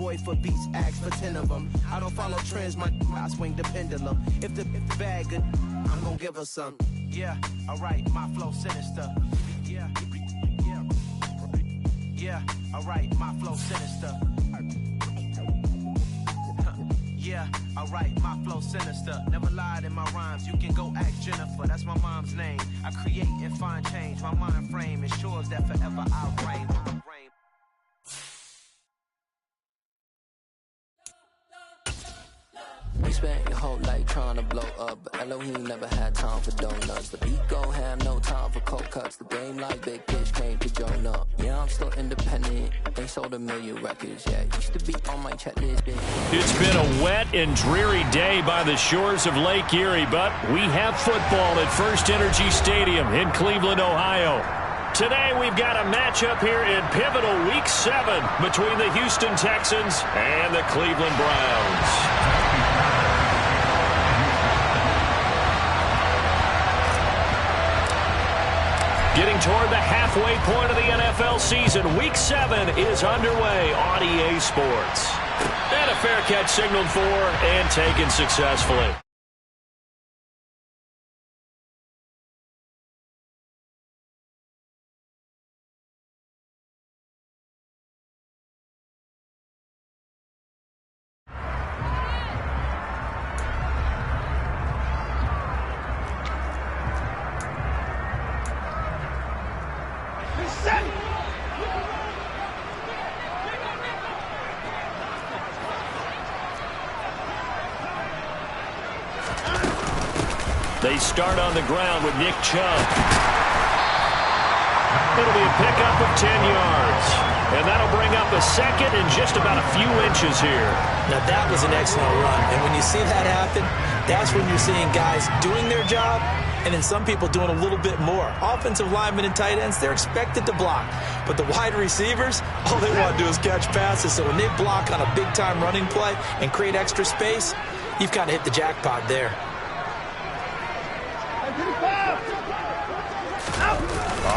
boy for beats, ask for 10 of them. I don't follow trends, I swing the pendulum. If the bag good, I'm gonna give her some. Yeah, alright, my flow sinister. Yeah, alright, my flow sinister. Yeah, alright, my flow sinister. Never lied in my rhymes, you can go ask Jennifer. That's my mom's name. I create and find change. My mind frame ensures that forever I'll reign. You spent your whole life trying to blow up, but Elohim never had time for donuts. The beat go ham, no time for cold cuts. The game like big bitch came to join up. Yeah, I'm still independent, ain't sold 1 million records yet. Used to be on my checklist, bitch. It's been a wet and dreary day by the shores of Lake Erie, but we have football at First Energy Stadium in Cleveland, Ohio. Today we've got a matchup here in pivotal Week 7 between the Houston Texans and the Cleveland Browns. Getting toward the halfway point of the NFL season, Week 7 is underway on EA Sports. And a fair catch signaled for and taken successfully. They start on the ground with Nick Chubb. It'll be a pickup of 10 yards. And that'll bring up a second and just about a few inches here. Now that was an excellent run. And when you see that happen, that's when you're seeing guys doing their job and then some people doing a little bit more. Offensive linemen and tight ends, they're expected to block. But the wide receivers, all they want to do is catch passes. So when they block on a big-time running play and create extra space, you've kind of hit the jackpot there.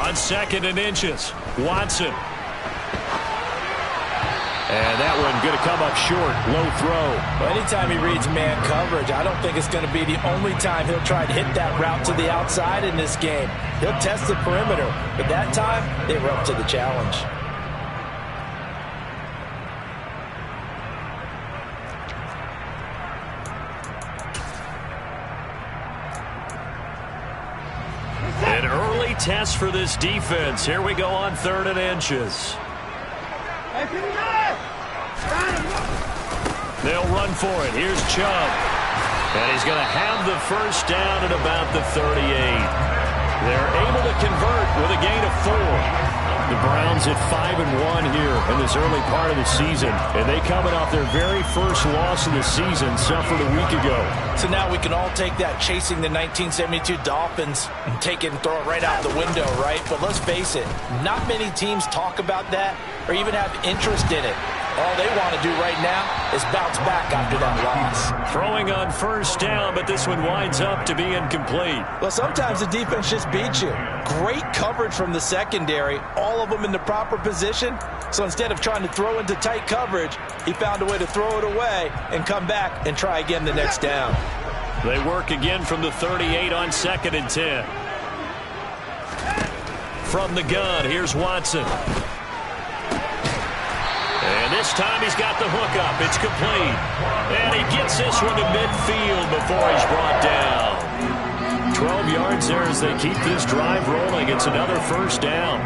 On second and inches, Watson. And that one going to come up short, low throw. Well, anytime he reads man coverage, I don't think it's going to be the only time he'll try to hit that route to the outside in this game. He'll test the perimeter, but that time, they were up to the challenge. An early test for this defense. Here we go on third and inches. They'll run for it. Here's Chubb. And he's going to have the first down at about the 38. They're able to convert with a gain of 4. The Browns at 5-1 here in this early part of the season. And they coming off their very first loss of the season, suffered a week ago. So now we can all take that chasing the 1972 Dolphins and take it and throw it right out the window, right? But let's face it, not many teams talk about that or even have interest in it. All they want to do right now is bounce back after that loss. Throwing on first down, but this one winds up to be incomplete. Well, sometimes the defense just beats you. Great coverage from the secondary, all of them in the proper position. So instead of trying to throw into tight coverage, he found a way to throw it away and come back and try again the next down. They work again from the 38 on second and 10. From the gun, here's Watson. And this time he's got the hookup. It's complete. And he gets this one to midfield before he's brought down. 12 yards there as they keep this drive rolling. It's another first down.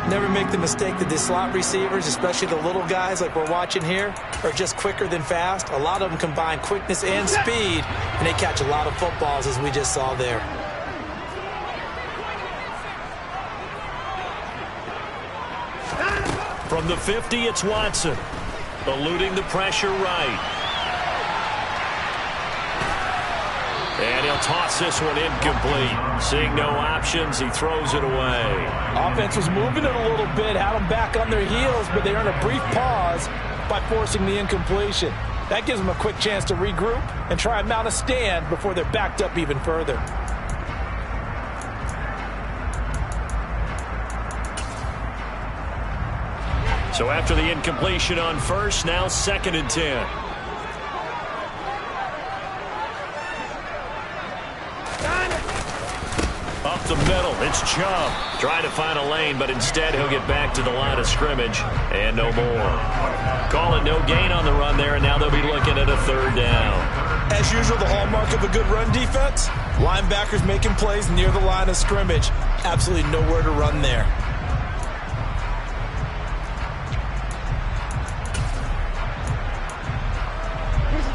Never make the mistake that the slot receivers, especially the little guys like we're watching here, are just quicker than fast. A lot of them combine quickness and speed, and they catch a lot of footballs, as we just saw there. From the 50, it's Watson, eluding the pressure right. And he'll toss this one incomplete. Seeing no options, he throws it away. Offense was moving it a little bit, had them back on their heels, but they earned a brief pause by forcing the incompletion. That gives them a quick chance to regroup and try and mount a stand before they're backed up even further. So after the incompletion on first, now 2nd and 10. Up the middle, it's Chubb. Trying to find a lane, but instead he'll get back to the line of scrimmage and no more. Call it no gain on the run there, and now they'll be looking at a 3rd down. As usual, the hallmark of a good run defense, linebackers making plays near the line of scrimmage. Absolutely nowhere to run there.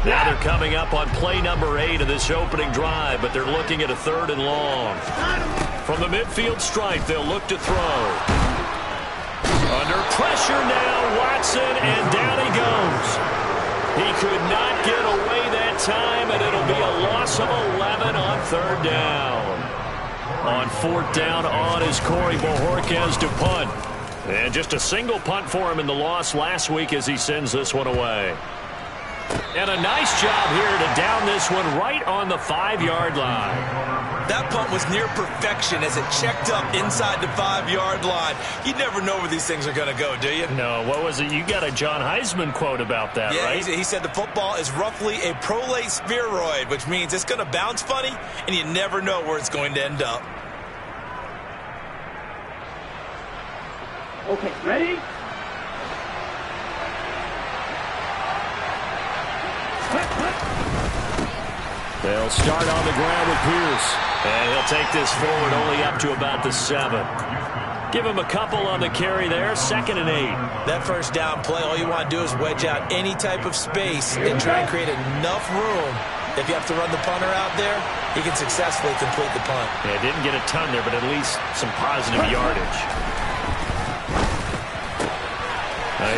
Now they're coming up on play number 8 of this opening drive, but they're looking at a 3rd and long. From the midfield stripe, they'll look to throw. Under pressure now, Watson, and down he goes. He could not get away that time, and it'll be a loss of 11 on 3rd down. On 4th down on is Corey Bojorquez to punt. And just a single punt for him in the loss last week as he sends this one away. And a nice job here to down this one right on the 5-yard line. That punt was near perfection as it checked up inside the 5-yard line. You never know where these things are going to go, do you? No, what was it? You got a John Heisman quote about that, right? Yeah, he said the football is roughly a prolate spheroid, which means it's going to bounce funny, and you never know where it's going to end up. Okay, ready? They'll start on the ground with Pierce. And he'll take this forward only up to about the 7. Give him a couple on the carry there, 2nd and 8. That 1st down play, all you want to do is wedge out any type of space and try and create enough room. If you have to run the punter out there, he can successfully complete the punt. Yeah, didn't get a ton there, but at least some positive yardage.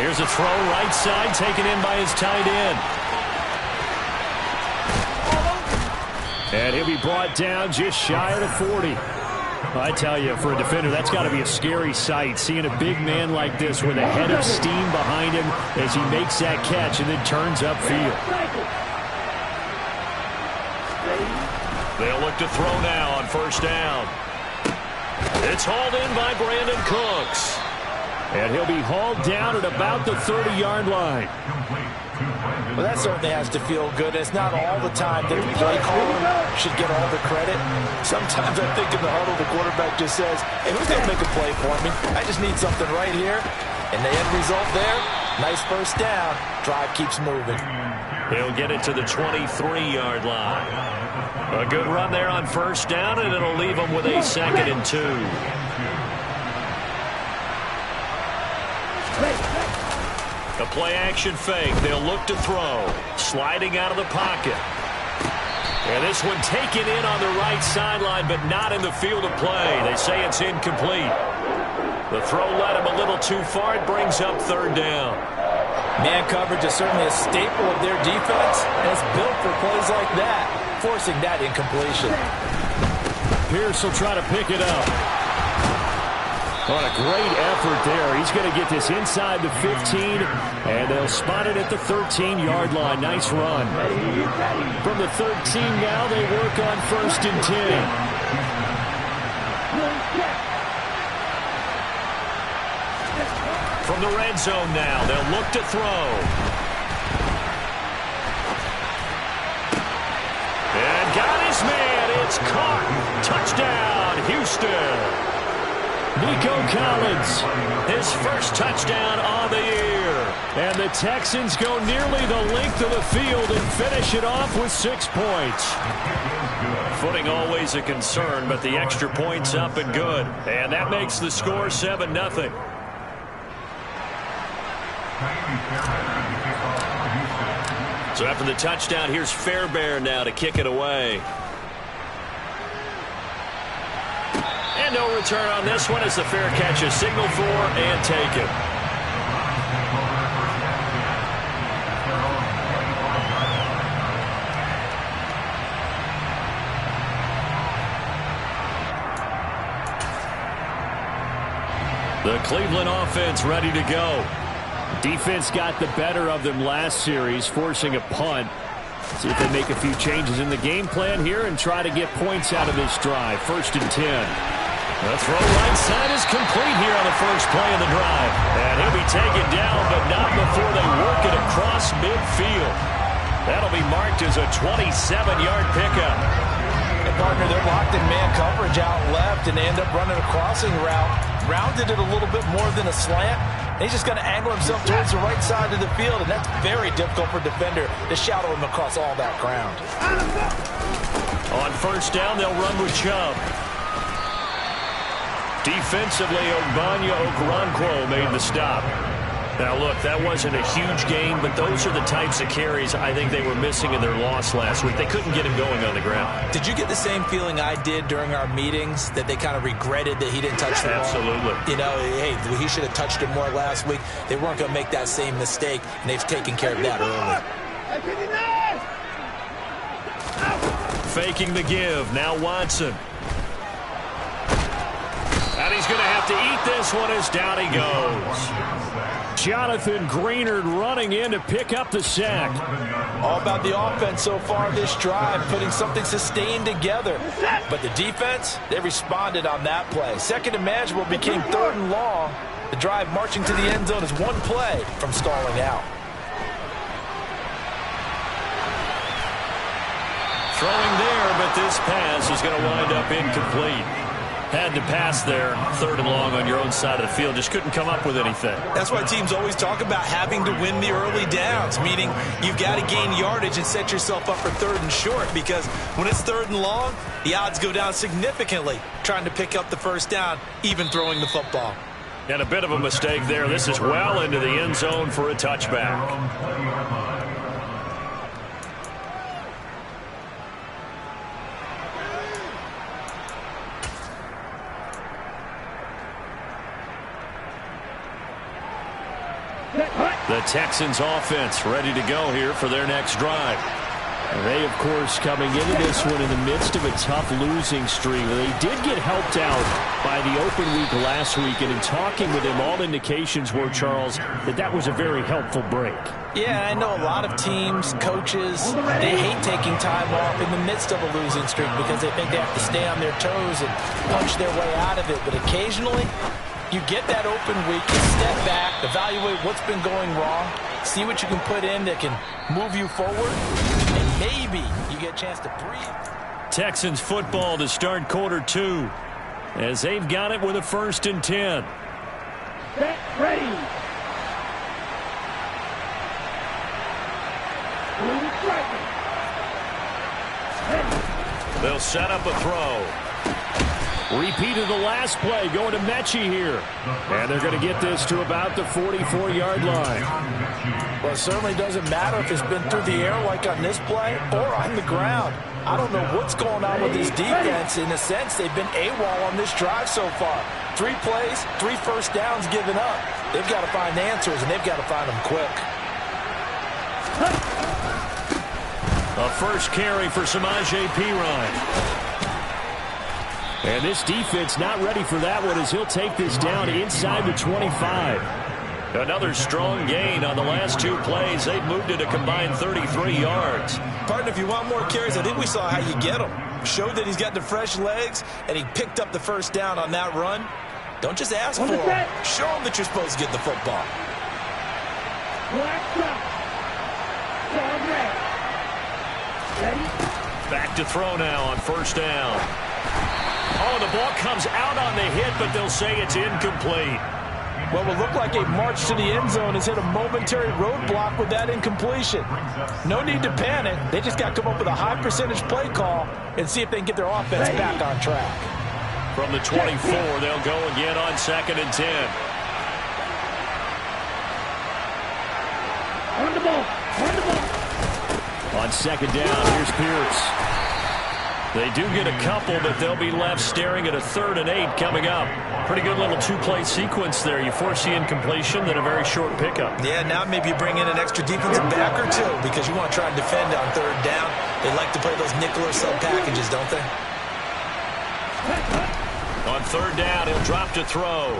Here's a throw right side, taken in by his tight end. And he'll be brought down just shy of the 40. I tell you, for a defender, that's got to be a scary sight, seeing a big man like this with a head of steam behind him as he makes that catch and then turns upfield. They'll look to throw now on 1st down. It's hauled in by Brandon Cooks. And he'll be hauled down at about the 30-yard line. Well, that certainly has to feel good. It's not all the time that the play caller should get all the credit. Sometimes I think in the huddle, the quarterback just says, hey, who's going to make a play for me? I just need something right here. And the end result there, nice 1st down. Drive keeps moving. He'll get it to the 23-yard line. A good run there on 1st down, and it'll leave him with a 2nd and 2. A play-action fake. They'll look to throw. Sliding out of the pocket. And this one taken in on the right sideline, but not in the field of play. They say it's incomplete. The throw led him a little too far. It brings up 3rd down. Man coverage is certainly a staple of their defense, and it's built for plays like that, forcing that incompletion. Pierce will try to pick it up. What a great effort there. He's going to get this inside the 15, and they'll spot it at the 13-yard line. Nice run. From the 13 now, they work on 1st and 10. From the red zone now, they'll look to throw. And got his man. It's caught. Touchdown, Houston. Nico Collins, his 1st touchdown on the year. And the Texans go nearly the length of the field and finish it off with 6 points. Footing always a concern, but the extra point's up and good. And that makes the score 7-0. So after the touchdown, here's Fairbairn now to kick it away. And no return on this one as the fair catch is signaled for and taken. The Cleveland offense ready to go. Defense got the better of them last series, forcing a punt. See if they make a few changes in the game plan here and try to get points out of this drive. 1st and 10. The throw right side is complete here on the first play of the drive. And he'll be taken down, but not before they work it across midfield. That'll be marked as a 27-yard pickup. And partner, they're locked in man coverage out left, and they end up running a crossing route. Rounded it a little bit more than a slant. And he's just going to angle himself towards the right side of the field, and that's very difficult for a defender to shadow him across all that ground. On first down, they'll run with Chubb. Defensively, Ogbanya Okoronkwo made the stop. Now, look, that wasn't a huge gain, but those are the types of carries I think they were missing in their loss last week. They couldn't get him going on the ground. Did you get the same feeling I did during our meetings, that they kind of regretted that he didn't touch the ball? Absolutely. You know, hey, he should have touched it more last week. They weren't going to make that same mistake, and they've taken care of that early. Faking the give. Now Watson. And he's going to have to eat this one as down he goes. Jonathan Greenard running in to pick up the sack. All about the offense so far this drive, putting something sustained together. But the defense, they responded on that play. Second and manageable became third and long. The drive marching to the end zone is one play from stalling out. Throwing there, but this pass is going to wind up incomplete. Had to pass there, third and long on your own side of the field. Just couldn't come up with anything. That's why teams always talk about having to win the early downs, meaning you've got to gain yardage and set yourself up for third and short, because when it's third and long, the odds go down significantly trying to pick up the first down, even throwing the football. And a bit of a mistake there. This is well into the end zone for a touchback. The Texans offense ready to go here for their next drive. And they, of course, coming into this one in the midst of a tough losing streak. They did get helped out by the open week last week, and in talking with him, all indications were, Charles, that was a very helpful break. Yeah, I know a lot of teams, coaches, they hate taking time off in the midst of a losing streak because they think they have to stay on their toes and punch their way out of it. But occasionally, you get that open week, you step back, evaluate what's been going wrong, see what you can put in that can move you forward, and maybe you get a chance to breathe. Texans football to start quarter two, as they've got it with a 1st and 10. Set, ready. They'll set up a throw. Repeat of the last play, going to Mechie here. And they're going to get this to about the 44-yard line. Well, it certainly doesn't matter if it's been through the air like on this play or on the ground. I don't know what's going on with this defense. In a sense, they've been AWOL on this drive so far. 3 plays, 3 first downs given up. They've got to find answers, and they've got to find them quick. A first carry for Samaje Perine. And this defense not ready for that one as he'll take this down inside the 25. Another strong gain on the last 2 plays. They've moved it a combined 33 yards. Partner, if you want more carries, I think we saw how you get them. Showed that he's got the fresh legs, and he picked up the first down on that run. Don't just ask for him. Show him that you're supposed to get the football. Back to throw now on first down. Oh, the ball comes out on the hit, but they'll say it's incomplete. What will look like a march to the end zone has hit a momentary roadblock with that incompletion. No need to panic. They just got to come up with a high percentage play call and see if they can get their offense back on track. From the 24, they'll go again on 2nd and 10. On the ball. On the ball. On 2nd down, here's Pierce. They do get a couple, but they'll be left staring at a 3rd and 8 coming up. Pretty good little 2-play sequence there. You force the incompletion, then a very short pickup. Yeah, now maybe you bring in an extra defensive back or 2 because you want to try and defend on 3rd down. They like to play those nickel or sub packages, don't they? On 3rd down, he'll drop to throw.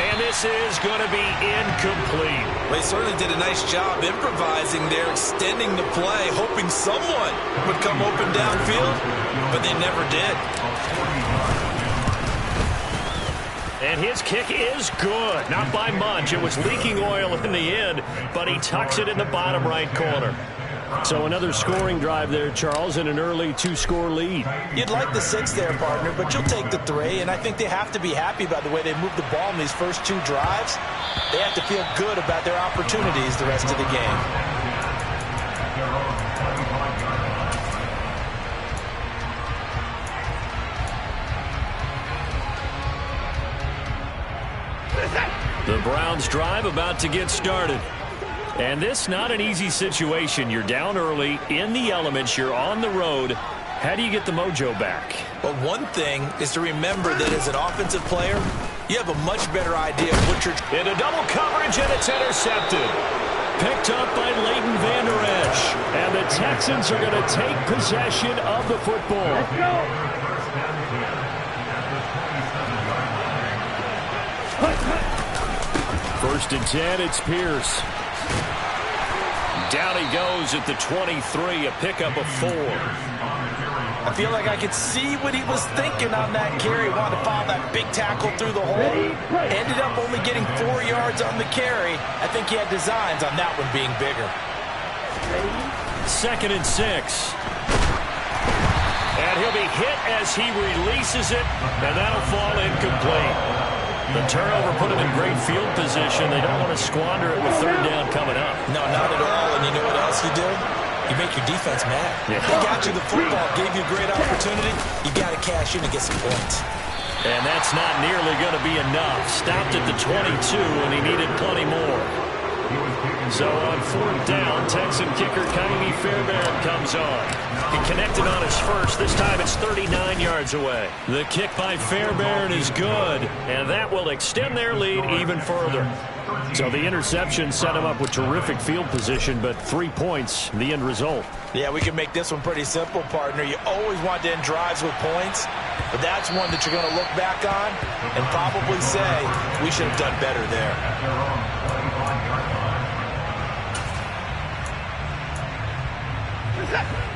And this is going to be incomplete. Well, he certainly did a nice job improvising there, extending the play, hoping someone would come open downfield, but they never did. And his kick is good. Not by much. It was leaking oil in the end, but he tucks it in the bottom right corner. So another scoring drive there, Charles, and an early 2-score lead. You'd like the 6 there, partner, but you'll take the 3, and I think they have to be happy by the way they moved the ball in these first 2 drives. They have to feel good about their opportunities the rest of the game. The Browns drive about to get started. And this not an easy situation. You're down early, in the elements, you're on the road. How do you get the mojo back? Well, one thing is to remember that as an offensive player, you have a much better idea of what you're... Into double coverage, and it's intercepted. Picked up by Leighton Vander Esch. And the Texans are going to take possession of the football. Let's go. First and 10, it's Pierce. Down he goes at the 23, a pickup of 4. I feel like I could see what he was thinking on that carry. Wanted to follow that big tackle through the hole. Ended up only getting 4 yards on the carry. I think he had designs on that one being bigger. Second and 6. And he'll be hit as he releases it, and that'll fall incomplete. The turnover put him in great field position. They don't want to squander it with third down coming up. No, not at all. And you know what else you do? You make your defense mad. Yeah. They got you the football, gave you a great opportunity. You got to cash in and get some points. And that's not nearly going to be enough. Stopped at the 22, and he needed plenty more. So on fourth down, Texan kicker Kaimi Fairbairn comes on. He connected on his first. This time it's 39 yards away. The kick by Fairbairn is good, and that will extend their lead even further. So the interception set him up with terrific field position, but 3 points, the end result. Yeah, we can make this one pretty simple, partner. You always want to end drives with points, but that's one that you're going to look back on and probably say, we should have done better there.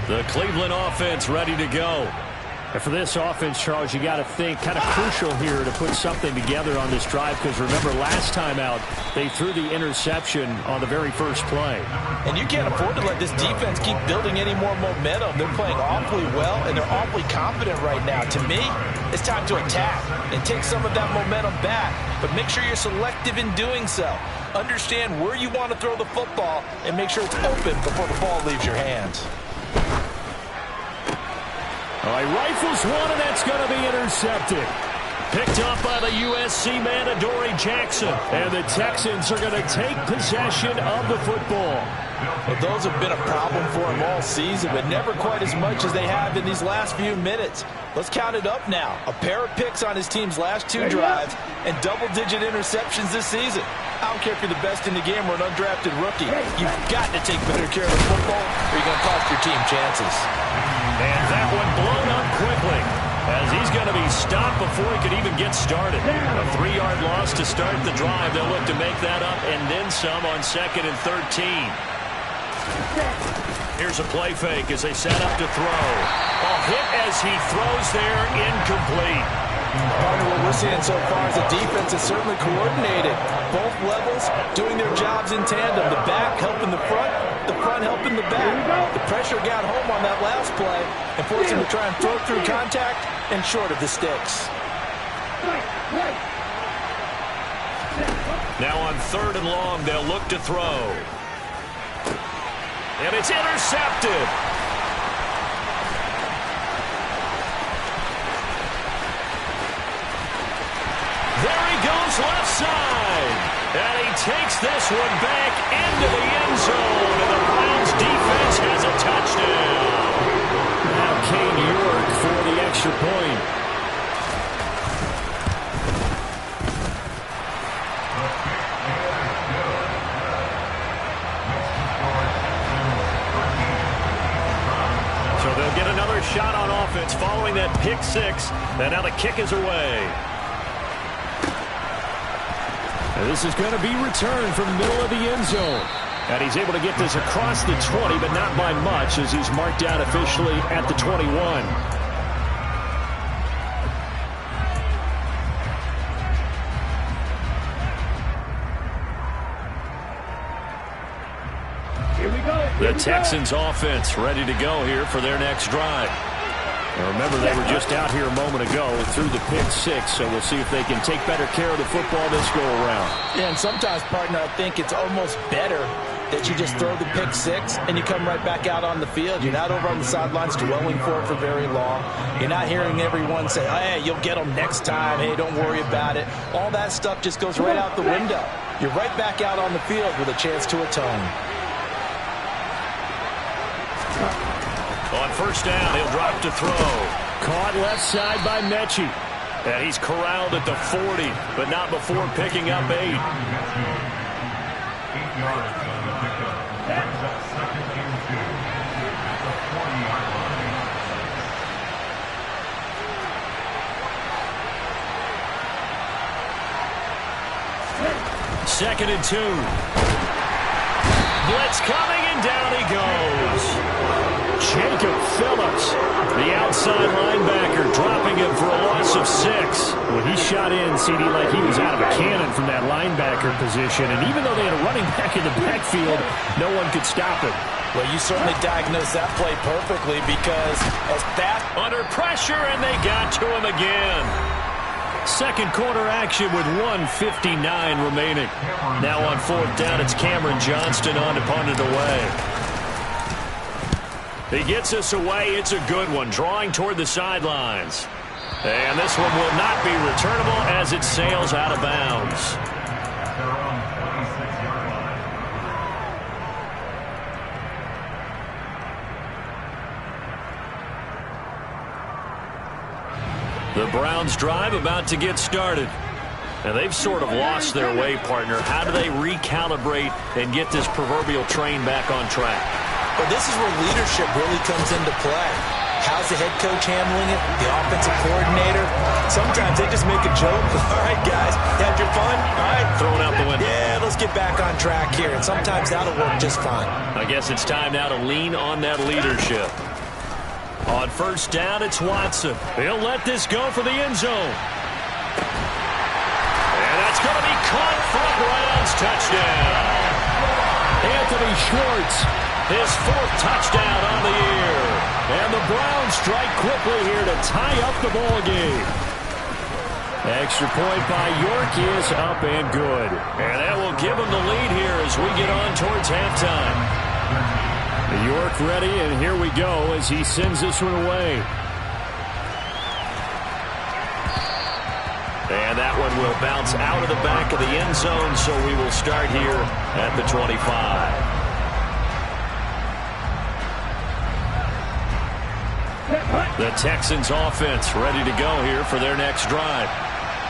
The Cleveland offense ready to go. And for this offense, Charles, you got to think kind of crucial here to put something together on this drive, because remember last time out they threw the interception on the very first play. And you can't afford to let this defense keep building any more momentum. They're playing awfully well, and they're awfully confident right now. To me, it's time to attack and take some of that momentum back, but make sure you're selective in doing so. Understand where you want to throw the football and make sure it's open before the ball leaves your hands. All right, rifles one, and that's going to be intercepted. Picked up by the USC man, Adoree Jackson. And the Texans are going to take possession of the football. Well, those have been a problem for him all season, but never quite as much as they have in these last few minutes. Let's count it up now. A pair of picks on his team's last 2 drives and double-digit interceptions this season. I don't care if you're the best in the game or an undrafted rookie. You've got to take better care of the football or you're going to cost your team chances. And that one blown up quickly as he's going to be stopped before he could even get started. A 3-yard loss to start the drive. They'll look to make that up and then some on 2nd and 13. Here's a play fake as they set up to throw. A hit as he throws there, incomplete. What we're seeing so far is the defense is certainly coordinated. Both levels doing their jobs in tandem. The back helping the front helping the back. The pressure got home on that last play and forced him to try and throw through contact and short of the sticks. Now on 3rd and long, they'll look to throw. And it's intercepted. There he goes left side. And he takes this one back into the end zone. And the Browns defense has a touchdown. Now Kane York for the extra point. So they'll get another shot on offense following that pick 6. And now the kick is away. And this is going to be returned from the middle of the end zone. And he's able to get this across the 20, but not by much, as he's marked down officially at the 21. The Texans offense ready to go here for their next drive. Now remember, they were just out here a moment ago through the pick six, so we'll see if they can take better care of the football this go around. Yeah, and sometimes, partner, I think it's almost better that you just throw the pick six and you come right back out on the field. You're not over on the sidelines dwelling for it for very long. You're not hearing everyone say, hey, you'll get them next time. Hey, don't worry about it. All that stuff just goes right out the window. You're right back out on the field with a chance to atone. On first down, he'll drop to throw. Caught left side by Mechie. And he's corralled at the 40, but not before picking up 8. Second and 2. Blitz coming, and down he goes. Jacob Phillips, the outside linebacker, dropping him for a loss of 6. Well, he shot in, CD, like he was out of a cannon from that linebacker position. And even though they had a running back in the backfield, no one could stop him. Well, you certainly diagnosed that play perfectly, because as fast under pressure, and they got to him again. Second quarter action with 1:59 remaining. Now on fourth down, it's Cameron Johnston on to punt it away. He gets us away. It's a good one, drawing toward the sidelines. And this one will not be returnable as it sails out of bounds. The Browns drive about to get started. And they've sort of lost their way, partner. How do they recalibrate and get this proverbial train back on track? Well, this is where leadership really comes into play. How's the head coach handling it? The offensive coordinator? Sometimes they just make a joke. All right, guys, had your fun? All right. Throw it out the window. Yeah, let's get back on track here. And sometimes that'll work just fine. I guess it's time now to lean on that leadership. On first down, it's Watson. He'll let this go for the end zone. And that's going to be caught for Browns touchdown. Anthony Schwartz, his 4th touchdown on the year. And the Browns strike quickly here to tie up the ball game. Extra point by York is up and good. And that will give him the lead here as we get on towards halftime. York ready, and here we go as he sends this one away. And that one will bounce out of the back of the end zone, so we will start here at the 25. The Texans offense ready to go here for their next drive.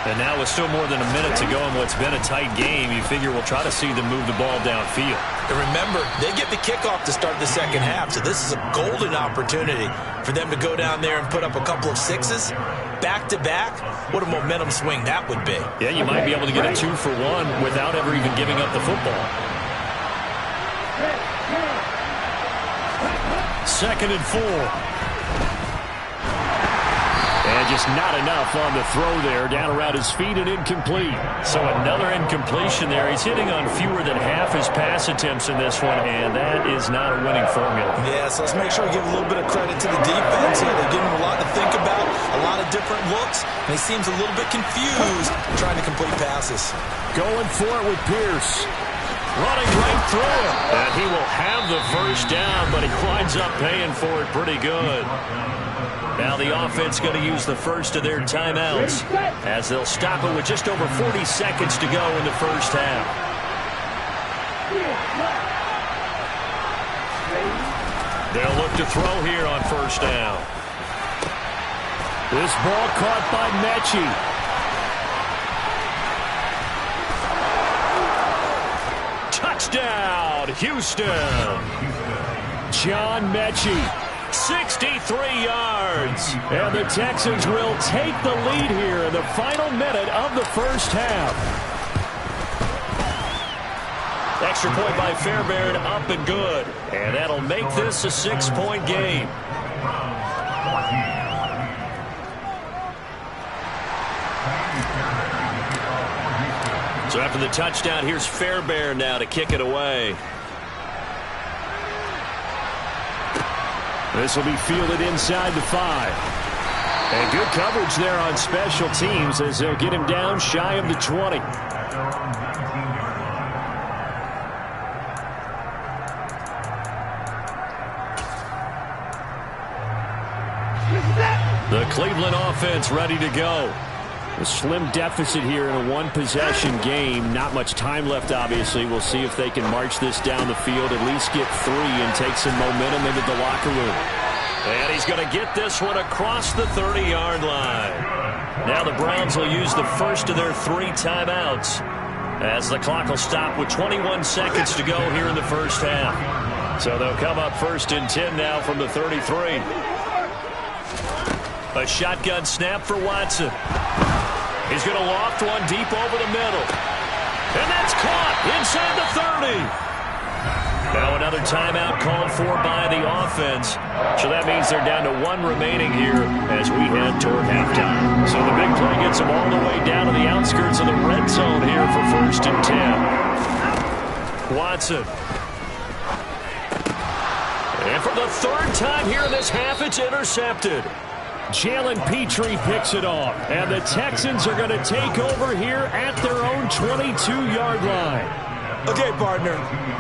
And now with still more than a minute to go in what's been a tight game, you figure we'll try to see them move the ball downfield. And remember, they get the kickoff to start the second half, so this is a golden opportunity for them to go down there and put up a couple of 6s back-to-back. What a momentum swing that would be. Yeah, you might be able to get a 2-for-1 without ever even giving up the football. Second and 4. And just not enough on the throw there, down around his feet and incomplete. So another incompletion there. He's hitting on fewer than half his pass attempts in this one, and that is not a winning formula. Yeah, so let's make sure we give a little bit of credit to the defense here. They give him a lot to think about, a lot of different looks, and he seems a little bit confused trying to complete passes. Going for it with Pierce. Running right through him. And he will have the first down, but he winds up paying for it pretty good. Now the offense going to use the first of their timeouts as they'll stop it with just over 40 seconds to go in the first half. They'll look to throw here on first down. This ball caught by Mechie. Touchdown, Houston. John Mechie. 63 yards. And the Texans will take the lead here in the final minute of the first half. Extra point by Fairbairn, up and good. And that'll make this a 6-point game. So after the touchdown, here's Fairbairn now to kick it away. This will be fielded inside the 5. And good coverage there on special teams as they'll get him down shy of the 20. The Cleveland offense ready to go. A slim deficit here in a one-possession game. Not much time left, obviously. We'll see if they can march this down the field, at least get 3 and take some momentum into the locker room. And he's going to get this one across the 30-yard line. Now the Browns will use the first of their 3 timeouts as the clock will stop with 21 seconds to go here in the first half. So they'll come up 1st and 10 now from the 33. A shotgun snap for Watson. He's going to loft one deep over the middle. And that's caught inside the 30. Now another timeout called for by the offense. So that means they're down to 1 remaining here as we head toward halftime. So the big play gets them all the way down to the outskirts of the red zone here for 1st and 10. Watson. And for the 3rd time here in this half, it's intercepted. Jalen Petrie picks it off, and the Texans are going to take over here at their own 22-yard line. Okay, partner,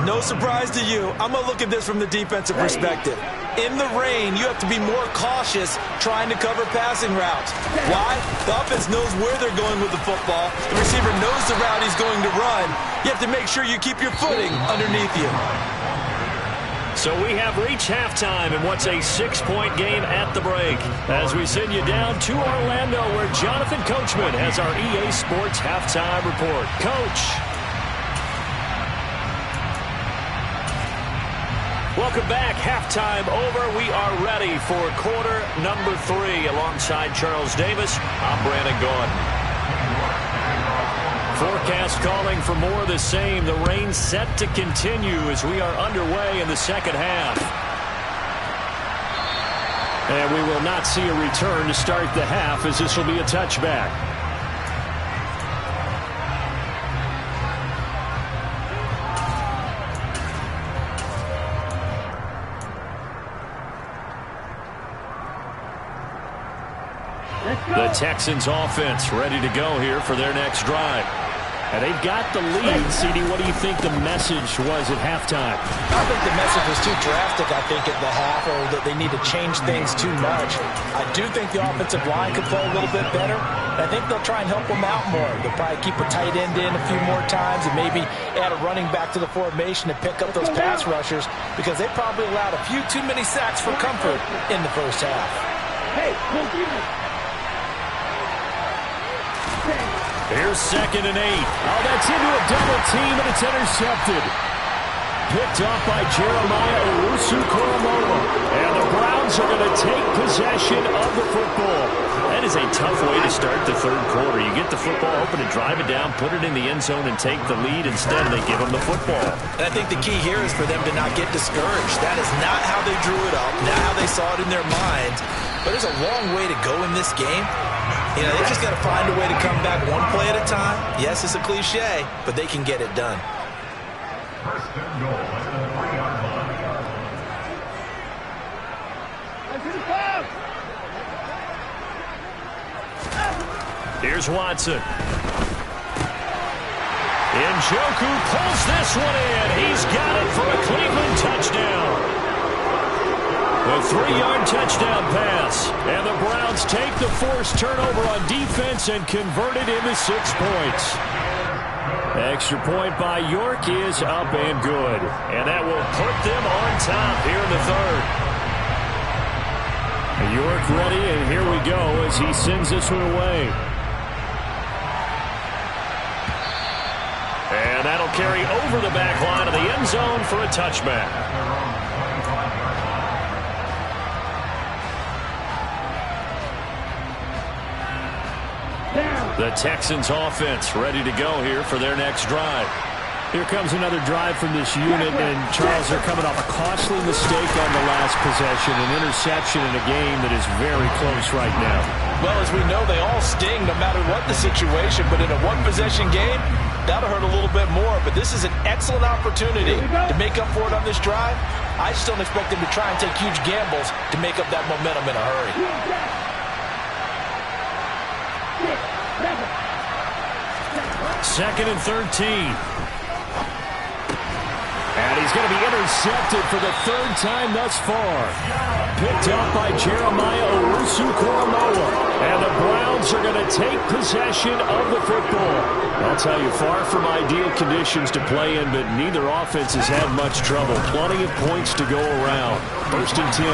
no surprise to you. I'm going to look at this from the defensive perspective. In the rain, you have to be more cautious trying to cover passing routes. Why? The offense knows where they're going with the football. The receiver knows the route he's going to run. You have to make sure you keep your footing underneath you. So we have reached halftime in what's a 6-point game at the break. As we send you down to Orlando, where Jonathan Coachman has our EA Sports halftime report. Coach. Welcome back. Halftime over. We are ready for quarter number 3. Alongside Charles Davis, I'm Brandon Gaudin. Forecast calling for more of the same. The rain set to continue as we are underway in the second half. And we will not see a return to start the half, as this will be a touchback. The Texans offense ready to go here for their next drive. And they've got the lead. CD, what do you think the message was at halftime? I think the message was too drastic, I think, at the half, or that they need to change things too much. I do think the offensive line could play a little bit better. I think they'll try and help them out more. They'll probably keep a tight end in a few more times and maybe add a running back to the formation to pick up those pass rushers, because they probably allowed a few too many sacks for comfort in the first half. Hey, Here's 2nd and 8. Oh, that's into a double team, and it's intercepted. Picked off by Jeremiah Owusu-Koramoah. And the Browns are going to take possession of the football. That is a tough way to start the 3rd quarter. You get the football open and drive it down, put it in the end zone, and take the lead. Instead, they give them the football. And I think the key here is for them to not get discouraged. That is not how they drew it up, not how they saw it in their minds. But there's a long way to go in this game. You know, they just got to find a way to come back one play at a time. Yes, it's a cliche, but they can get it done. Here's Watson. Njoku pulls this one in. He's got it for a Cleveland touchdown. A 3-yard touchdown pass. And the Browns take the forced turnover on defense and convert it into 6 points. Extra point by York is up and good. And that will put them on top here in the 3rd. York ready, and here we go as he sends this one away. And that'll carry over the back line of the end zone for a touchback. The Texans offense ready to go here for their next drive. Here comes another drive from this unit, and Charles, they're coming off a costly mistake on the last possession, an interception in a game that is very close right now. Well, as we know, they all sting no matter what the situation, but in a one-possession game, that'll hurt a little bit more. But this is an excellent opportunity to make up for it on this drive. I just don't expect them to try and take huge gambles to make up that momentum in a hurry. 2nd and 13. And he's going to be intercepted for the 3rd time thus far. Picked up by Jeremiah Owusu-Koramoah. And the Browns are going to take possession of the football. I'll tell you, far from ideal conditions to play in, but neither offense has had much trouble. Plenty of points to go around. 1st and 10.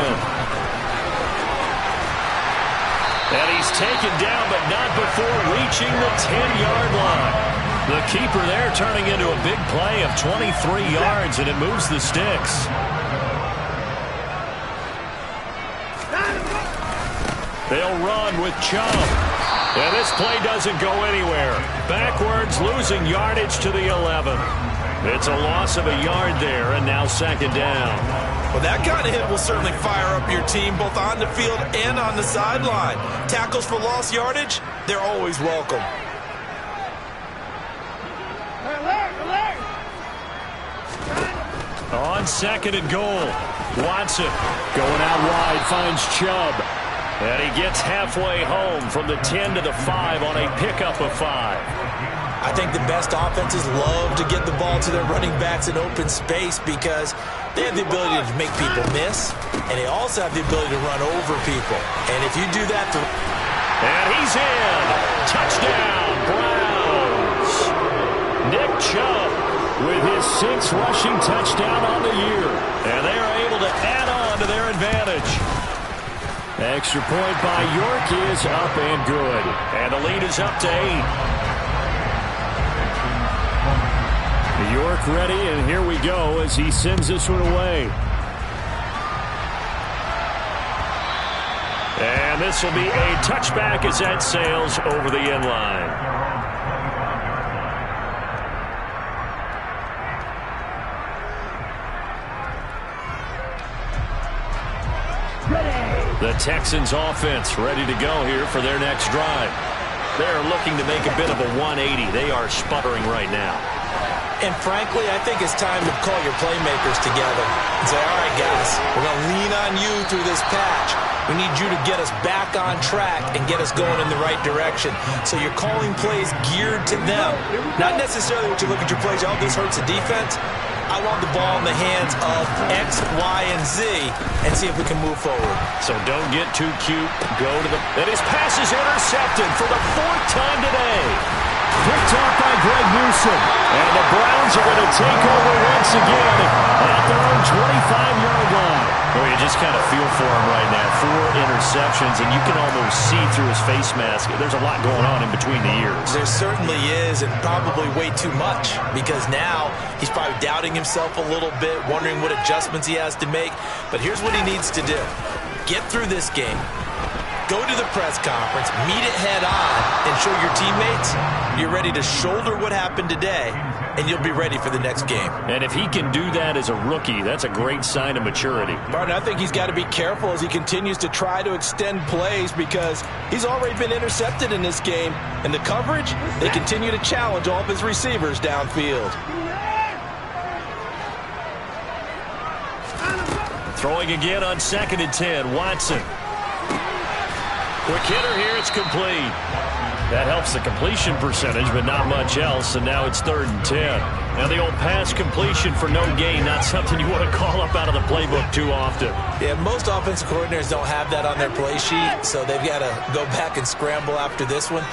And he's taken down, but not before reaching the 10-yard line. The keeper there turning into a big play of 23 yards, and it moves the sticks. They'll run with Chubb. And this play doesn't go anywhere. Backwards, losing yardage to the 11. It's a loss of a yard there, and now 2nd down. Well, that kind of hit will certainly fire up your team both on the field and on the sideline. Tackles for lost yardage, they're always welcome. On 2nd and goal, Watson going out wide, finds Chubb. And he gets halfway home from the 10 to the 5 on a pickup of 5. I think the best offenses love to get the ball to their running backs in open space because they have the ability to make people miss, and they also have the ability to run over people. And if you do that... And he's in! Touchdown, Browns! Nick Chubb with his 6th rushing touchdown on the year. And they are able to add on to their advantage. Extra point by York is up and good. And the lead is up to 8. York ready, and here we go as he sends this one away. And this will be a touchback as that sails over the end line. The Texans offense ready to go here for their next drive. They're looking to make a bit of a 180. They are sputtering right now. And frankly, I think it's time to call your playmakers together and say, all right, guys, we're going to lean on you through this patch. We need you to get us back on track and get us going in the right direction. So you're calling plays geared to them. Not necessarily what you look at your plays, oh, this hurts the defense. I want the ball in the hands of X, Y, and Z and see if we can move forward. So don't get too cute. Go to the... And his pass is intercepted for the 4th time today. Picked off by Greg Newsom. And the Browns are going to take over once again at their own 25-yard line. Well, you just kind of feel for him right now. 4 interceptions, and you can almost see through his face mask. There's a lot going on in between the ears. There certainly is, and probably way too much, because now he's probably doubting himself a little bit, wondering what adjustments he has to make. But here's what he needs to do. Get through this game. Go to the press conference, meet it head on, and show your teammates you're ready to shoulder what happened today, and you'll be ready for the next game. And if he can do that as a rookie, that's a great sign of maturity. Martin, I think he's got to be careful as he continues to try to extend plays because he's already been intercepted in this game. And the coverage, they continue to challenge all of his receivers downfield. Throwing again on 2nd and 10, Watson. Quick hitter here, it's complete. That helps the completion percentage, but not much else, and now it's 3rd and 10. Now the old pass completion for no gain, not something you want to call up out of the playbook too often. Yeah, most offensive coordinators don't have that on their play sheet, so they've got to go back and scramble after this one.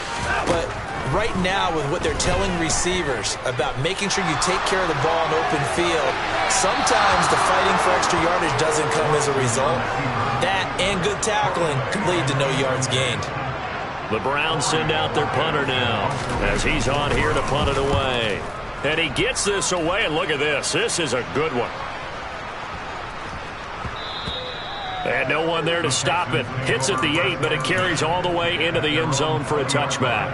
But right now, with what they're telling receivers about making sure you take care of the ball in open field, sometimes the fighting for extra yardage doesn't come as a result. That and good tackling could lead to no yards gained. The Browns send out their punter now as he's on here to punt it away. And he gets this away, and look at this. This is a good one. And no one there to stop it. Hits at the 8, but it carries all the way into the end zone for a touchback.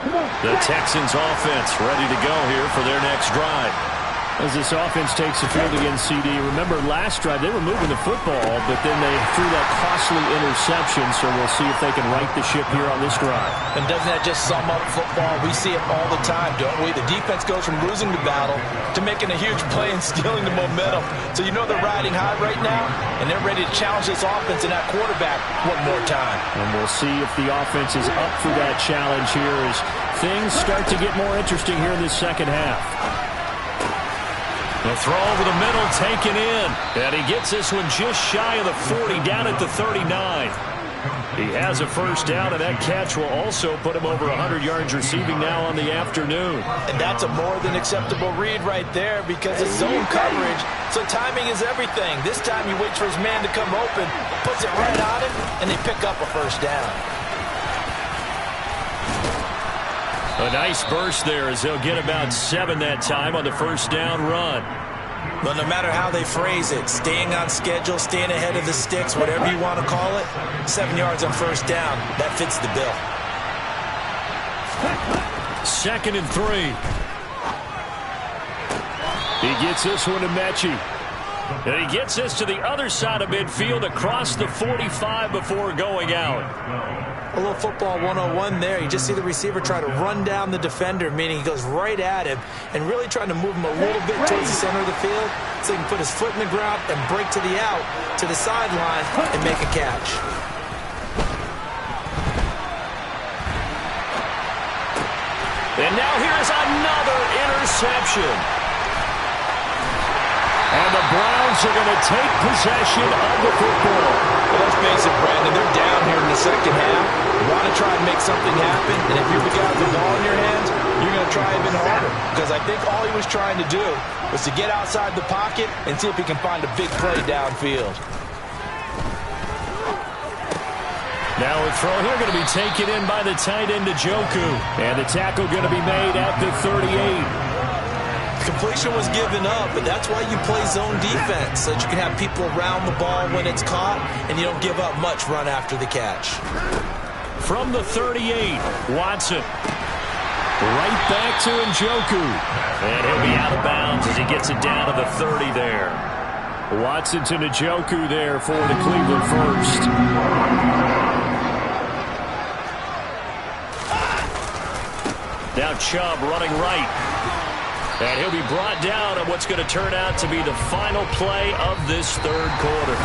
Come on. The Texans offense ready to go here for their next drive. As this offense takes the field against CD, remember last drive they were moving the football, but then they threw that costly interception, so we'll see if they can right the ship here on this drive. And doesn't that just sum up football? We see it all the time, don't we? The defense goes from losing the battle to making a huge play and stealing the momentum. So you know they're riding high right now, and they're ready to challenge this offense and that quarterback one more time. And we'll see if the offense is up for that challenge here as things start to get more interesting here in this second half. The throw over the middle, taken in. And he gets this one just shy of the 40, down at the 39. He has a first down, and that catch will also put him over 100 yards receiving now on the afternoon. And that's a more than acceptable read right there because it's zone coverage, so timing is everything. This time he waits for his man to come open, puts it right on him, and they pick up a first down. A nice burst there as they'll get about 7 that time on the first down run. But no matter how they phrase it, staying on schedule, staying ahead of the sticks, whatever you want to call it, 7 yards on first down, that fits the bill. 2nd and 3. He gets this one to Mechie. And he gets this to the other side of midfield across the 45 before going out. A little football 101 there. You just see the receiver try to run down the defender, meaning he goes right at him and really trying to move him a little bit towards the center of the field so he can put his foot in the ground and break to the out, to the sideline, and make a catch. And now here's another interception. And the Browns are going to take possession of the football. Well, let's face it, Brandon, they're down here in the second half. You want to try and make something happen, and if you're the guy with the ball in your hands, you're going to try even harder. Because I think all he was trying to do was to get outside the pocket and see if he can find a big play downfield. Now a throw here going to be taken in by the tight end, Njoku. And the tackle going to be made at the 38. Completion was given up, but that's why you play zone defense, so that you can have people around the ball when it's caught, and you don't give up much run after the catch. From the 38, Watson. Right back to Njoku. And he'll be out of bounds as he gets it down to the 30 there. Watson to Njoku there for the Cleveland first. Now Chubb running right. And he'll be brought down on what's going to turn out to be the final play of this third quarter.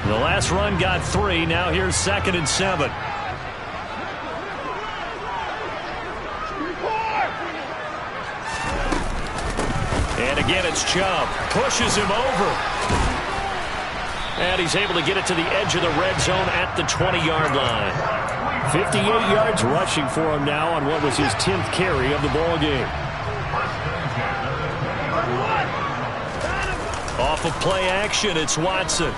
The last run got 3. Now here's 2nd and 7. And again, it's Chubb. Pushes him over. And he's able to get it to the edge of the red zone at the 20-yard line. 58 yards rushing for him now on what was his 10th carry of the ball game. Off of play action, it's Watson.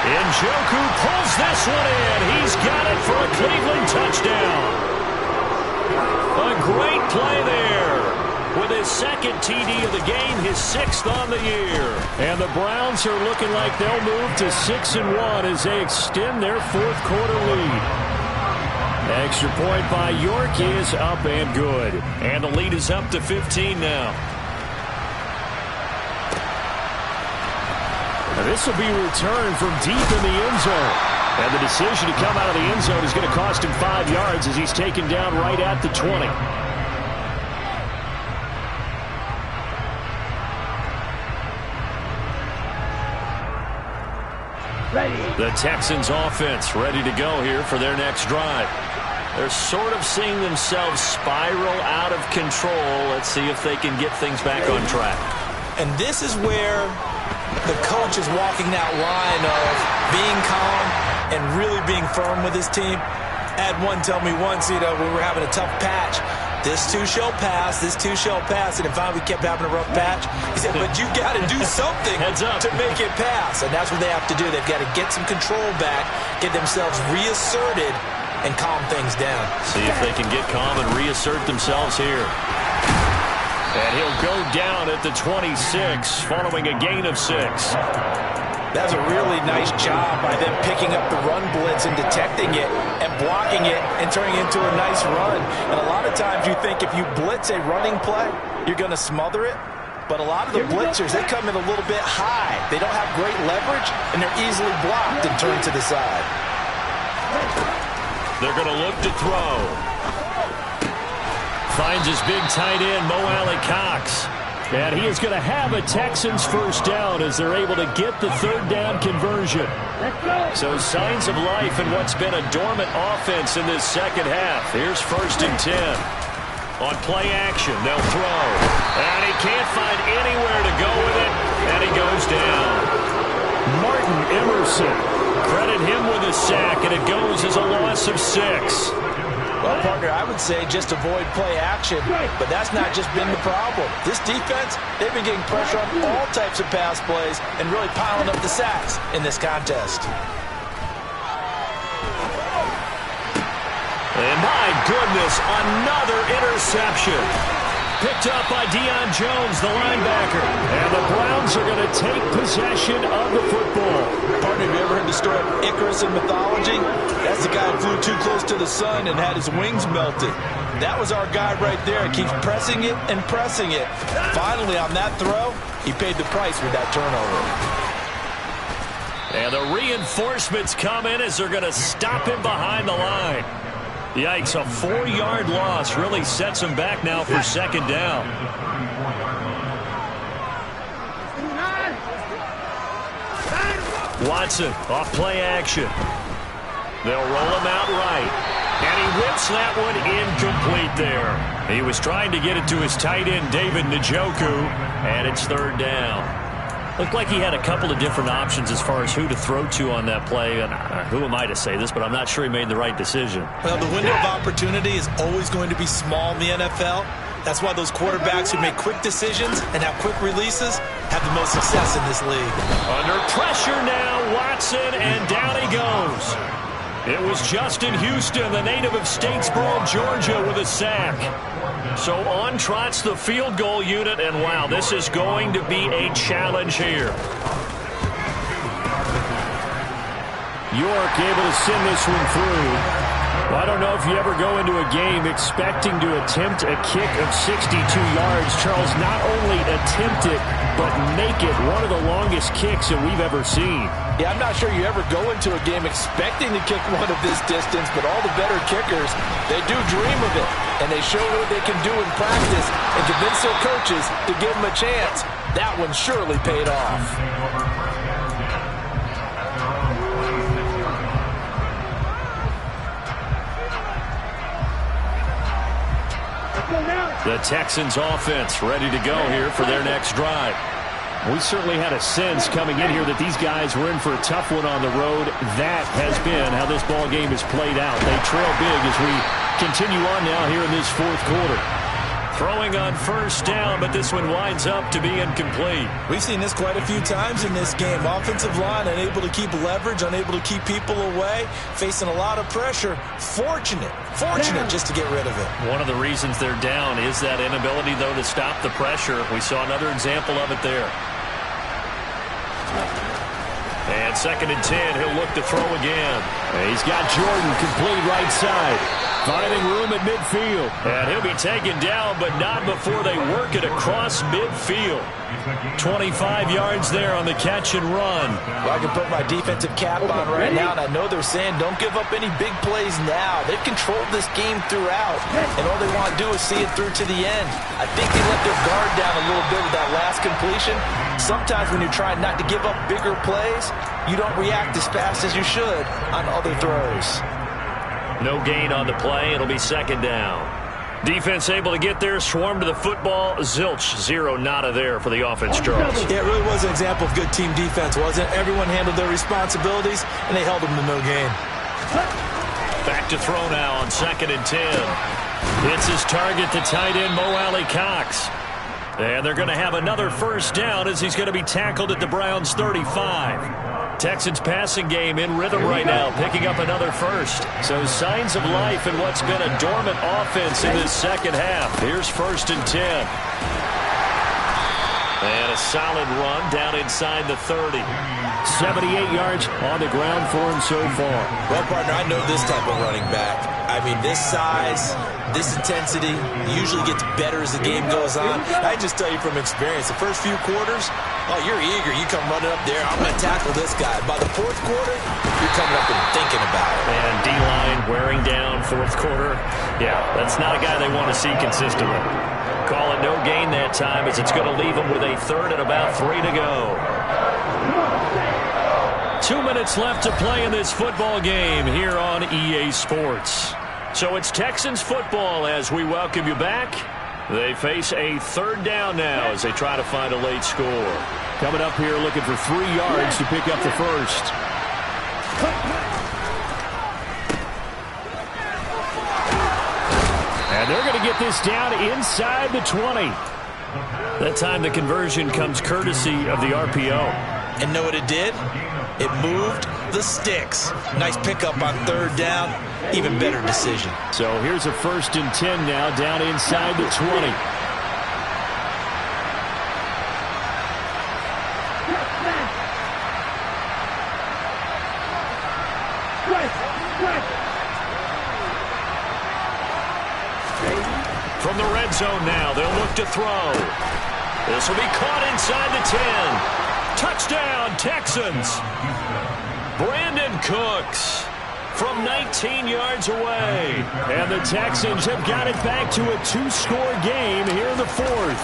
Njoku pulls this one in. He's got it for a Cleveland touchdown. A great play there. With his 2nd TD of the game, his 6th on the year. And the Browns are looking like they'll move to 6-1 as they extend their 4th quarter lead. Extra point by York is up and good. And the lead is up to 15 now. Now this will be returned from deep in the end zone. And the decision to come out of the end zone is going to cost him 5 yards as he's taken down right at the 20. The Texans offense ready to go here for their next drive. They're sort of seeing themselves spiral out of control. Let's see if they can get things back on track. And this is where the coach is walking that line of being calm and really being firm with his team. I had one tell me once, when we were having a tough patch, this too shall pass, this too shall pass. And finally we kept having a rough patch. He said, but you got to do something to make it pass. And that's what they have to do. They've got to get some control back, get themselves reasserted, and calm things down. See if they can get calm and reassert themselves here. And he'll go down at the 26 following a gain of 6. That's a really nice job by them picking up the run blitz and detecting it and blocking it and turning it into a nice run. And a lot of times you think if you blitz a running play, you're going to smother it. But a lot of the blitzers, they come in a little bit high. They don't have great leverage, and they're easily blocked and turned to the side. They're going to look to throw. Finds his big tight end, Mo Alley-Cox. And he is going to have a Texans first down as they're able to get the third down conversion. So signs of life in what's been a dormant offense in this second half. Here's 1st and 10. On play action, they'll throw. And he can't find anywhere to go with it. And he goes down. Martin Emerson. Credit him with a sack, and it goes as a loss of 6. Well, partner, I would say just avoid play action, but that's not just been the problem. This defense, they've been getting pressure on all types of pass plays and really piling up the sacks in this contest. And my goodness, another interception. Picked up by Deion Jones, the linebacker. And the Browns are going to take possession of the football. Partner, have you ever heard the story of Icarus in mythology? That's the guy who flew too close to the sun and had his wings melted. That was our guy right there. He keeps pressing it and pressing it. Finally, on that throw, he paid the price with that turnover. And the reinforcements come in as they're going to stop him behind the line. Yikes, a 4-yard loss really sets him back now for second down. Watson off play action. They'll roll him out right. And he whips that one incomplete there. He was trying to get it to his tight end, David Njoku, and it's third down. Looked like he had a couple of different options as far as who to throw to on that play. And who am I to say this, but I'm not sure he made the right decision. Well, the window of opportunity is always going to be small in the NFL. That's why those quarterbacks who make quick decisions and have quick releases have the most success in this league. Under pressure now, Watson, and down he goes. It was Justin Houston, the native of Statesboro, Georgia, with a sack. So on trots the field goal unit, and wow, this is going to be a challenge here. York able to send this one through. Well, I don't know if you ever go into a game expecting to attempt a kick of 62 yards. Charles, not only attempt it, but make it one of the longest kicks that we've ever seen. Yeah, I'm not sure you ever go into a game expecting to kick one of this distance, but all the better kickers, they do dream of it. And they show what they can do in practice and convince their coaches to give them a chance. That one surely paid off. The Texans offense ready to go here for their next drive. We certainly had a sense coming in here that these guys were in for a tough one on the road. That has been how this ball game is played out. They trail big as we continue on now here in this fourth quarter. Throwing on first down, but this one winds up to be incomplete. We've seen this quite a few times in this game. Offensive line unable to keep leverage, unable to keep people away, facing a lot of pressure. Fortunate just to get rid of it. One of the reasons they're down is that inability, though, to stop the pressure. We saw another example of it there. And 2nd and 10, he'll look to throw again. And he's got Jordan complete right side. Finding room at midfield. And he'll be taken down, but not before they work it across midfield. 25 yards there on the catch and run. Well, I can put my defensive cap on right now, and I know they're saying don't give up any big plays now. They've controlled this game throughout, and all they want to do is see it through to the end. I think they let their guard down a little bit with that last completion. Sometimes when you're trying not to give up bigger plays, you don't react as fast as you should on other throws. No gain on the play. It'll be second down. Defense able to get there, swarm to the football. Zilch, 0 nada there for the offense, Charles. Yeah, it really was an example of good team defense, wasn't it? Everyone handled their responsibilities, and they held them to no gain. Back to throw now on 2nd and 10. Hits his target, the tight end, Mo Alley-Cox. And they're going to have another first down as he's going to be tackled at the Browns' 35. Texans passing game in rhythm right now, picking up another first. So signs of life in what's been a dormant offense in this second half. Here's 1st and 10. And a solid run down inside the 30. 78 yards on the ground for him so far. Well, partner, I know this type of running back. I mean, this size, this intensity usually gets better as the game goes on. I just tell you from experience, the first few quarters, oh, you're eager. You come running up there, I'm going to tackle this guy. By the fourth quarter, you're coming up and thinking about it. And D-line wearing down fourth quarter. Yeah, that's not a guy they want to see consistently. Call it no gain that time as it's going to leave them with a third and about 3 to go. 2 minutes left to play in this football game here on EA Sports. So it's Texans football as we welcome you back. They face a third down now as they try to find a late score. Coming up here looking for 3 yards to pick up the first. And they're going to get this down inside the 20. That time the conversion comes courtesy of the RPO. And know what it did? It moved the sticks. Nice pickup on third down. Even better decision. So here's a 1st and 10 now down inside the 20. From the red zone now, they'll look to throw. This will be caught inside the 10. Touchdown, Texans. Brandon Cooks from 19 yards away. And the Texans have got it back to a 2-score game here in the 4th.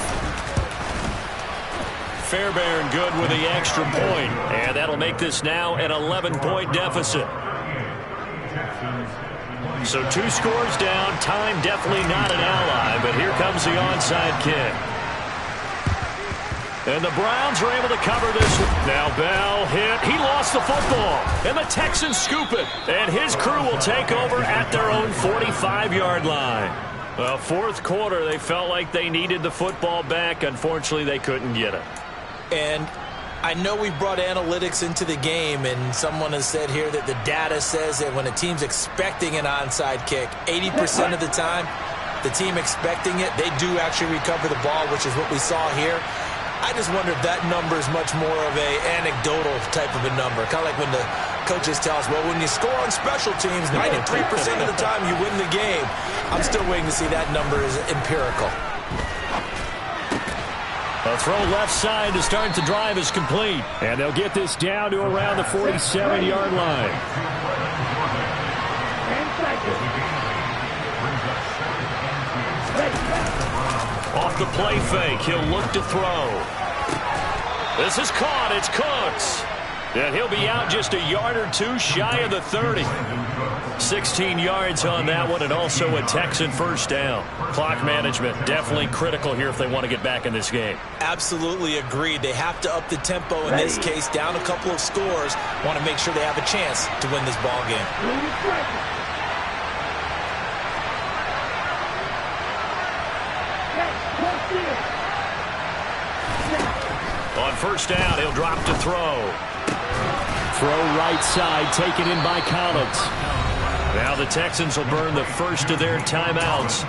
Fairbairn good with the extra point. And that'll make this now an 11-point deficit. So 2 scores down. Time definitely not an ally, but here comes the onside kick. And the Browns are able to cover this. Now Bell hit. He lost the football. And the Texans scoop it. And his crew will take over at their own 45-yard line. Well, fourth quarter, they felt like they needed the football back. Unfortunately, they couldn't get it. And I know we brought analytics into the game, and someone has said here that the data says that when a team's expecting an onside kick, 80% of the time, the team expecting it, they do actually recover the ball, which is what we saw here. I just wonder if that number is much more of a anecdotal type of a number. Kind of like when the coaches tell us, well, when you score on special teams, 93% of the time you win the game. I'm still waiting to see that number is empirical. A throw left side to start the drive is complete. And they'll get this down to around the 47-yard line. Off the play fake, he'll look to throw. This is caught, it's Cooks. And he'll be out just a yard or 2 shy of the 30. 16 yards on that one, and also a Texan first down. Clock management definitely critical here if they want to get back in this game. Absolutely agreed. They have to up the tempo in this case, down a couple of scores. Want to make sure they have a chance to win this ball game. On first down, he'll drop to throw. Throw right side, taken in by Collins. Now the Texans will burn the first of their timeouts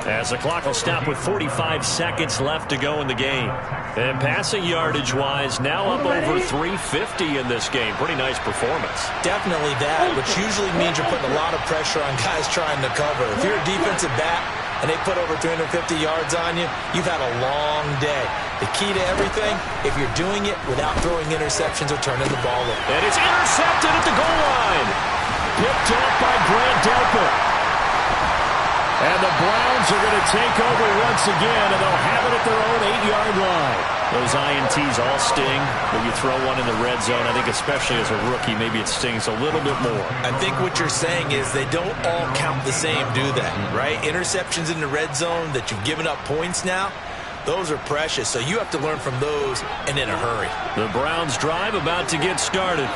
as the clock will stop with 45 seconds left to go in the game. And passing yardage-wise, now up over 350 in this game. Pretty nice performance. Definitely that, which usually means you're putting a lot of pressure on guys trying to cover. If you're a defensive back and they put over 350 yards on you, you've had a long day. The key to everything, if you're doing it without throwing interceptions or turning the ball over. And it's intercepted at the goal line. Picked off by Grant Delpit. And the Browns are going to take over once again, and they'll have it at their own 8-yard line. Those INTs all sting, but you throw one in the red zone. I think especially as a rookie, maybe it stings a little bit more. I think what you're saying is they don't all count the same, do they? Right? Interceptions in the red zone that you've given up points now, those are precious, so you have to learn from those and in a hurry. The Browns drive about to get started.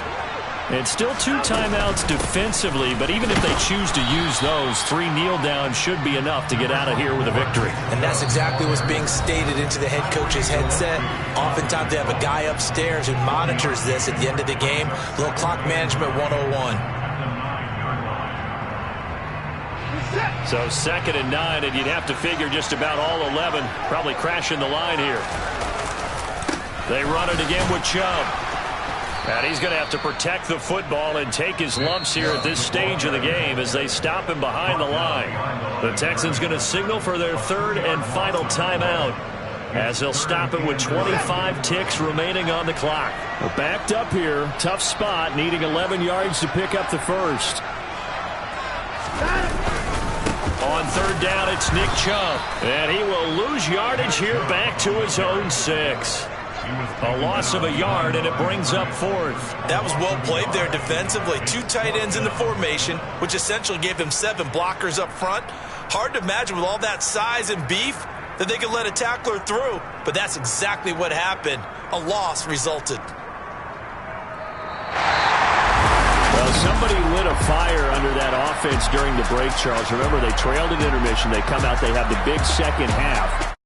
It's still 2 timeouts defensively, but even if they choose to use those, 3 kneel downs should be enough to get out of here with a victory. And that's exactly what's being stated into the head coach's headset. Oftentimes they have a guy upstairs who monitors this at the end of the game. A little clock management 101. So 2nd and 9, and you'd have to figure just about all 11 probably crashing the line here. They run it again with Chubb. And he's going to have to protect the football and take his lumps here at this stage of the game as they stop him behind the line. The Texans going to signal for their third and final timeout as they'll stop it with 25 ticks remaining on the clock. We're backed up here. Tough spot, needing 11 yards to pick up the first. On third down, it's Nick Chubb. And he will lose yardage here back to his own 6. A loss of a yard, and it brings up fourth. That was well played there defensively. 2 tight ends in the formation, which essentially gave him 7 blockers up front. Hard to imagine with all that size and beef that they could let a tackler through, but that's exactly what happened. A loss resulted. Well, somebody lit a fire under that offense during the break, Charles. Remember, they trailed at intermission. They come out, they have the big second half.